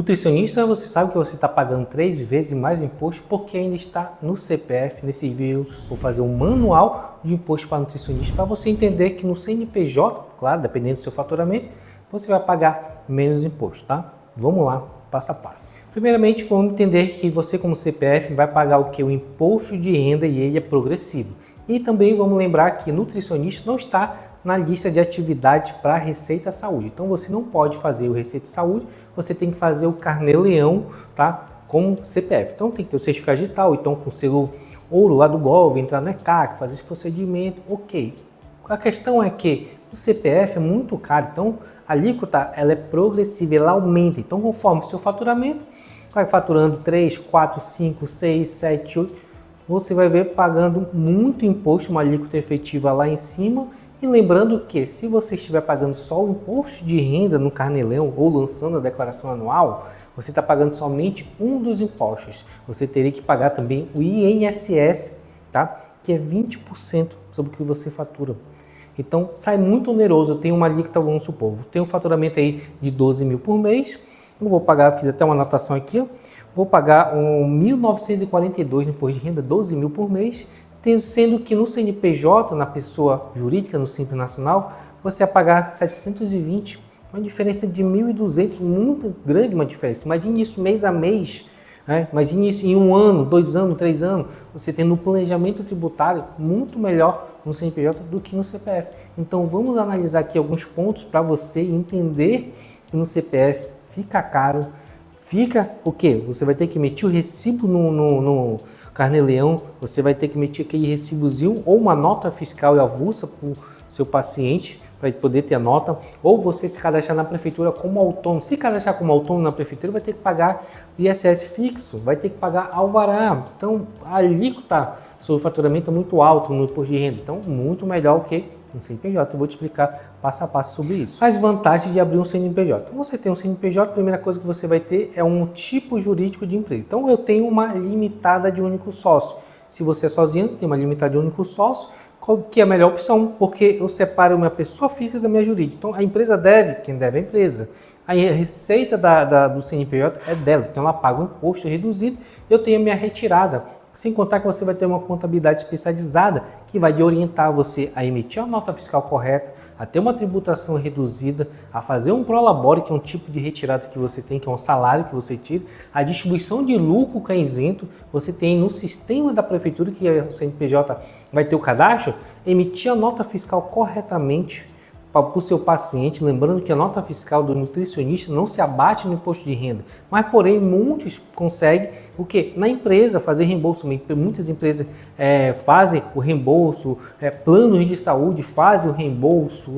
Nutricionista, você sabe que você está pagando 3 vezes mais imposto porque ainda está no CPF. Nesse vídeo vou fazer um manual de imposto para nutricionista para você entender que no CNPJ, claro, dependendo do seu faturamento, você vai pagar menos imposto, tá? Vamos lá, passo a passo. Primeiramente, vamos entender que você como CPF vai pagar o que? O imposto de renda, e ele é progressivo. E também vamos lembrar que nutricionista não está na lista de atividades para Receita Saúde. Então você não pode fazer o Receita Saúde, você tem que fazer o Carnê-Leão, tá? Com CPF. Então tem que ter o certificado digital, então com o selo ouro lá do Gov, entrar no ECAC, fazer esse procedimento, ok. A questão é que o CPF é muito caro, então a alíquota ela é progressiva, ela aumenta. Então conforme o seu faturamento, vai faturando 3, 4, 5, 6, 7, 8, você vai ver pagando muito imposto, uma alíquota efetiva lá em cima. E lembrando que se você estiver pagando só o imposto de renda no Carnê-Leão ou lançando a declaração anual, você está pagando somente um dos impostos. Você teria que pagar também o INSS, tá? Que é 20% sobre o que você fatura. Então sai muito oneroso. Eu tenho uma alíquota, vamos supor, tenho um faturamento aí de 12 mil por mês. Eu vou pagar, fiz até uma anotação aqui, ó, vou pagar 1.942 no imposto de renda, 12 mil por mês. Sendo que no CNPJ, na pessoa jurídica, no Simples Nacional, você vai pagar 720, uma diferença de 1.200, muito grande uma diferença. Imagine isso mês a mês, né? Imagine isso em 1 ano, 2 anos, 3 anos, você tendo um planejamento tributário muito melhor no CNPJ do que no CPF. Então vamos analisar aqui alguns pontos para você entender que no CPF fica caro, fica o quê? Você vai ter que emitir o recibo no Carnê-Leão, você vai ter que emitir aquele recibozinho ou uma nota fiscal e avulsa para o seu paciente, para ele poder ter a nota, ou você se cadastrar na prefeitura como autônomo. Se cadastrar como autônomo na prefeitura, vai ter que pagar ISS fixo, vai ter que pagar alvará. Então, a alíquota sobre o faturamento é muito alto no imposto de renda. Então, muito melhor que um CNPJ. Eu vou te explicar passo a passo sobre isso. As vantagens de abrir um CNPJ. Então, você tem um CNPJ, a primeira coisa que você vai ter é um tipo jurídico de empresa. Então, eu tenho uma limitada de único sócio. Se você é sozinho, tem uma limitada de único sócio, qual que é a melhor opção? Porque eu separo a minha pessoa física da minha jurídica. Então, a empresa deve, quem deve é a empresa. A receita do CNPJ é dela, então ela paga um imposto reduzido, eu tenho a minha retirada. Sem contar que você vai ter uma contabilidade especializada que vai orientar você a emitir a nota fiscal correta, a ter uma tributação reduzida, a fazer um prolabore, que é um tipo de retirada que você tem, que é um salário que você tira, a distribuição de lucro que é isento, você tem no sistema da prefeitura, que é o CNPJ vai ter o cadastro, emitir a nota fiscal corretamente para o seu paciente, lembrando que a nota fiscal do nutricionista não se abate no imposto de renda, mas porém muitos conseguem o que? Na empresa fazer reembolso, muitas empresas fazem o reembolso, planos de saúde fazem o reembolso,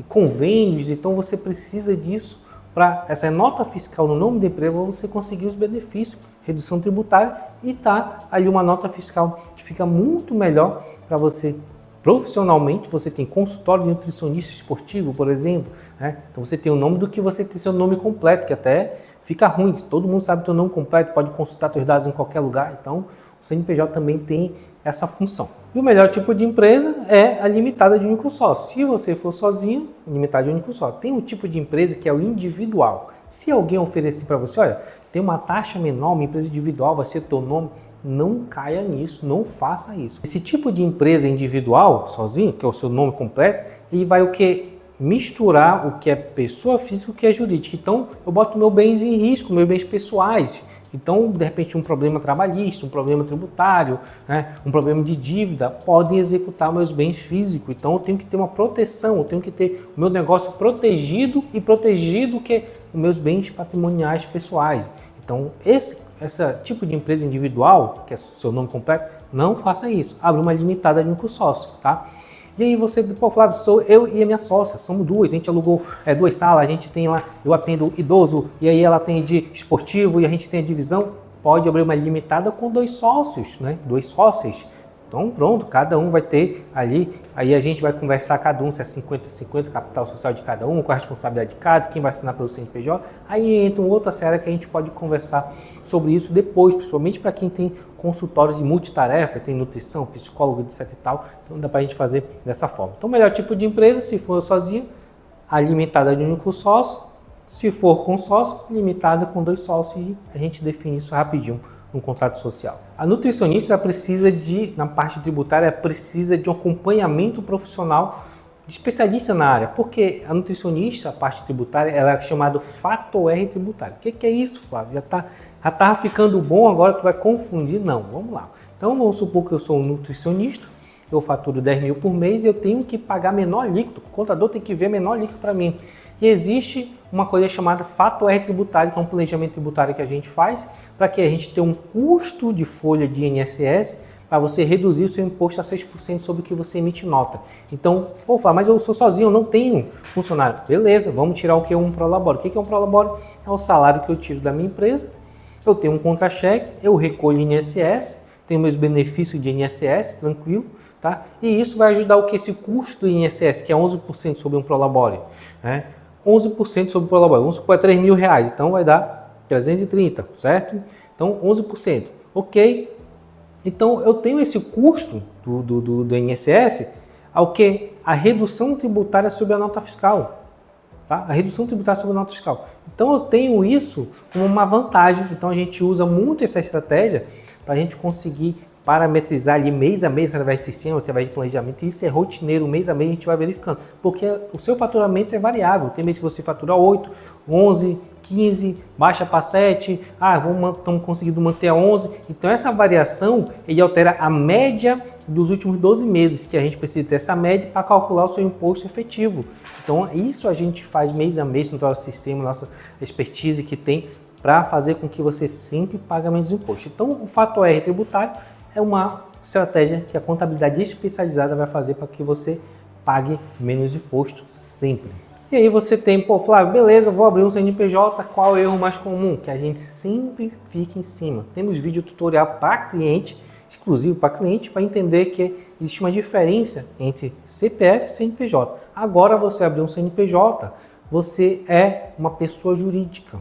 convênios, então você precisa disso para essa nota fiscal no nome da empresa, você conseguir os benefícios, redução tributária e tá ali uma nota fiscal que fica muito melhor para você. Profissionalmente, você tem consultório de nutricionista esportivo, por exemplo, né? Então você tem o nome do que você tem seu nome completo, que até fica ruim, todo mundo sabe o seu nome completo, pode consultar seus dados em qualquer lugar, então o CNPJ também tem essa função. E o melhor tipo de empresa é a limitada de único sócio. Se você for sozinho, limitada de único sócio. Tem um tipo de empresa que é o individual. Se alguém oferecer para você, olha, tem uma taxa menor, uma empresa individual, vai ser teu nome, não caia nisso, não faça isso. Esse tipo de empresa individual, sozinho, que é o seu nome completo, ele vai o que? Misturar o que é pessoa física e o que é jurídica. Então, eu boto meus bens em risco, meus bens pessoais. Então, de repente, um problema trabalhista, um problema tributário, né, um problema de dívida, podem executar meus bens físicos. Então, eu tenho que ter uma proteção, eu tenho que ter o meu negócio protegido e protegido que os meus bens patrimoniais pessoais. Então, esse tipo de empresa individual, que é seu nome completo, não faça isso. Abre uma limitada de único sócio, tá? E aí você, pô, Flávio, sou eu e a minha sócia, somos duas, a gente alugou 2 salas, a gente tem lá, eu atendo idoso, e aí ela atende esportivo e a gente tem a divisão. Pode abrir uma limitada com 2 sócios, né? 2 sócios. Então pronto, cada um vai ter ali, aí a gente vai conversar cada um se é 50-50, capital social de cada um, qual a responsabilidade de cada, quem vai assinar pelo CNPJ, aí entra uma outra série que a gente pode conversar sobre isso depois, principalmente para quem tem consultórios de multitarefa, tem nutrição, psicólogo, etc e tal, então dá para a gente fazer dessa forma. Então o melhor tipo de empresa, se for sozinho, a limitada de único sócio, Se for com sócio, limitada com 2 sócios e a gente define isso rapidinho no contrato social. A nutricionista precisa na parte tributária, precisa de um acompanhamento profissional de especialista na área, porque a nutricionista, a parte tributária, ela é chamada Fator R tributário. O que é isso, Flávio? Já tá ficando bom, agora tu vai confundir? Não, vamos lá. Então vamos supor que eu sou um nutricionista, eu faturo 10 mil por mês e eu tenho que pagar menor líquido, o contador tem que ver menor líquido para mim. E existe uma coisa chamada Fator R tributário, que é um planejamento tributário que a gente faz para que a gente tenha um custo de folha de INSS para você reduzir o seu imposto a 6% sobre o que você emite nota. Então, pô, Flávio, mas eu sou sozinho, eu não tenho funcionário. Beleza, vamos tirar o que é um prolabore. O que é um prolabore? É o salário que eu tiro da minha empresa, eu tenho um contra-cheque, eu recolho INSS, tenho meus benefícios de INSS, tranquilo, tá? E isso vai ajudar o que? Esse custo do INSS, que é 11% sobre um prolabore, né? 11% sobre o prolabore, vamos supor, é 3 mil reais, então vai dar 330, certo? Então, 11%. Ok. Então, eu tenho esse custo do INSS ao que? A redução tributária sobre a nota fiscal. Tá? A redução tributária sobre a nota fiscal. Então, eu tenho isso como uma vantagem. Então, a gente usa muito essa estratégia para a gente conseguir parametrizar ali mês a mês através do sistema, através de planejamento. Isso é rotineiro, mês a mês a gente vai verificando. Porque o seu faturamento é variável. Tem mês que você fatura 8, 11, 15, baixa para 7, estamos conseguindo manter a 11. Então essa variação ele altera a média dos últimos 12 meses, que a gente precisa ter essa média para calcular o seu imposto efetivo. Então isso a gente faz mês a mês no nosso sistema, nossa expertise que tem para fazer com que você sempre pague menos imposto. Então o Fator R tributário é uma estratégia que a contabilidade especializada vai fazer para que você pague menos imposto sempre. E aí você tem, pô, Flávio, beleza, vou abrir um CNPJ, qual é o erro mais comum? Que a gente sempre fica em cima. Temos vídeo tutorial para cliente, exclusivo para cliente, para entender que existe uma diferença entre CPF e CNPJ. Agora você abrir um CNPJ, você é uma pessoa jurídica.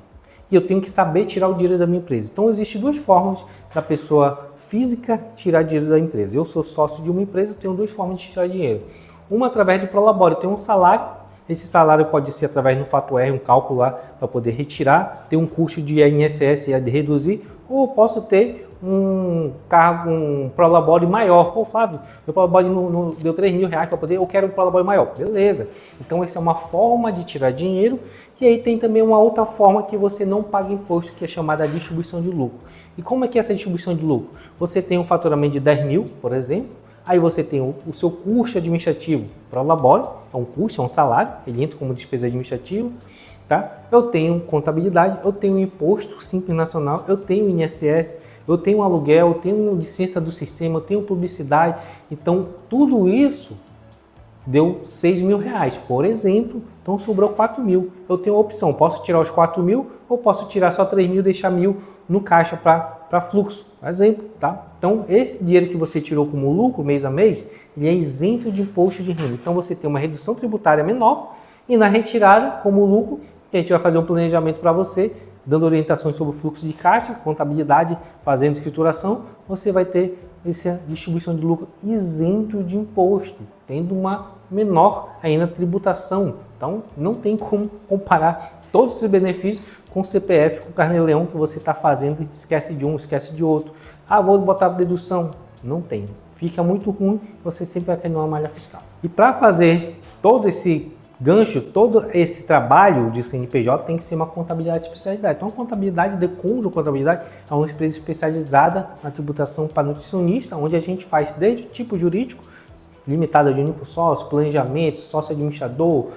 E eu tenho que saber tirar o dinheiro da minha empresa. Então existem 2 formas da pessoa física tirar dinheiro da empresa. Eu sou sócio de uma empresa, eu tenho 2 formas de tirar dinheiro. Uma através do prolabore, eu tenho um salário. Esse salário pode ser através do Fator R, um cálculo lá para poder retirar, ter um custo de INSS e de reduzir, ou posso ter um cargo, um prolabore maior. Pô, Flávio, meu prolabore não deu 3 mil reais para poder, eu quero um prolabore maior. Beleza. Então essa é uma forma de tirar dinheiro. E aí tem também uma outra forma que você não paga imposto, que é chamada distribuição de lucro. E como é que é essa distribuição de lucro? Você tem um faturamento de 10 mil, por exemplo, aí você tem o seu custo administrativo prolabore, é um custo, é um salário, ele entra como despesa administrativa, tá? Eu tenho contabilidade, eu tenho imposto simples nacional, eu tenho INSS, eu tenho aluguel, eu tenho licença do sistema, eu tenho publicidade. Então, tudo isso deu 6 mil reais, por exemplo, então sobrou 4 mil. Eu tenho a opção, posso tirar os 4 mil ou posso tirar só 3 mil e deixar 1.000 no caixa para fluxo, por exemplo, tá? Então, esse dinheiro que você tirou como lucro mês a mês, ele é isento de imposto de renda. Então, você tem uma redução tributária menor e na retirada, como lucro, a gente vai fazer um planejamento para você, dando orientações sobre o fluxo de caixa, contabilidade, fazendo escrituração, você vai ter essa distribuição de lucro isento de imposto, tendo uma menor ainda tributação. Então, não tem como comparar todos esses benefícios com o CPF, com o Carnê-Leão que você está fazendo, esquece de um, esquece de outro. Vou botar dedução. Não tem. Fica muito ruim, você sempre vai cair numa malha fiscal. E para fazer todo esse gancho, todo esse trabalho de CNPJ tem que ser uma contabilidade especializada. Então, a contabilidade, Decondro Contabilidade, é uma empresa especializada na tributação para nutricionista, onde a gente faz desde o tipo jurídico, limitada de único sócio, planejamento, sócio administrador,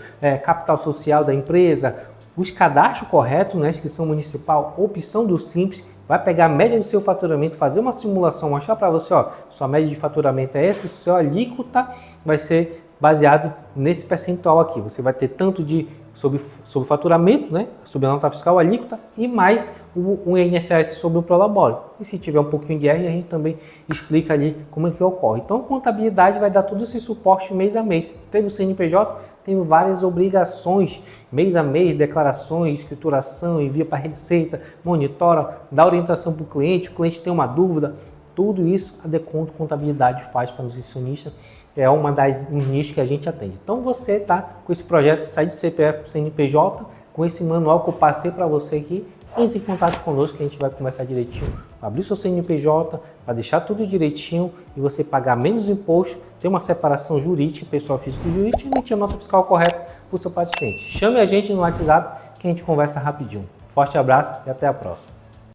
capital social da empresa, os cadastros corretos, né, inscrição municipal, opção do Simples, vai pegar a média do seu faturamento, fazer uma simulação, mostrar para você, ó, sua média de faturamento é essa, sua alíquota vai ser baseado nesse percentual aqui. Você vai ter tanto sobre faturamento, né, sobre a nota fiscal, alíquota, e mais o INSS sobre o prolabore. E se tiver um pouquinho de R, a gente também explica ali como é que ocorre. Então, a contabilidade vai dar todo esse suporte mês a mês. Teve o CNPJ, tem várias obrigações, mês a mês, declarações, escrituração, envia para a Receita, monitora, dá orientação para o cliente tem uma dúvida, tudo isso a Decondro Contabilidade faz para o nutricionista, é um nicho que a gente atende. Então você está com esse projeto de sair de CPF para o CNPJ, com esse manual que eu passei para você aqui, entre em contato conosco que a gente vai conversar direitinho, abrir seu CNPJ, para deixar tudo direitinho e você pagar menos imposto, ter uma separação jurídica, pessoal físico e jurídico, e emitir a nota fiscal correta para o seu paciente. Chame a gente no WhatsApp que a gente conversa rapidinho. Forte abraço e até a próxima.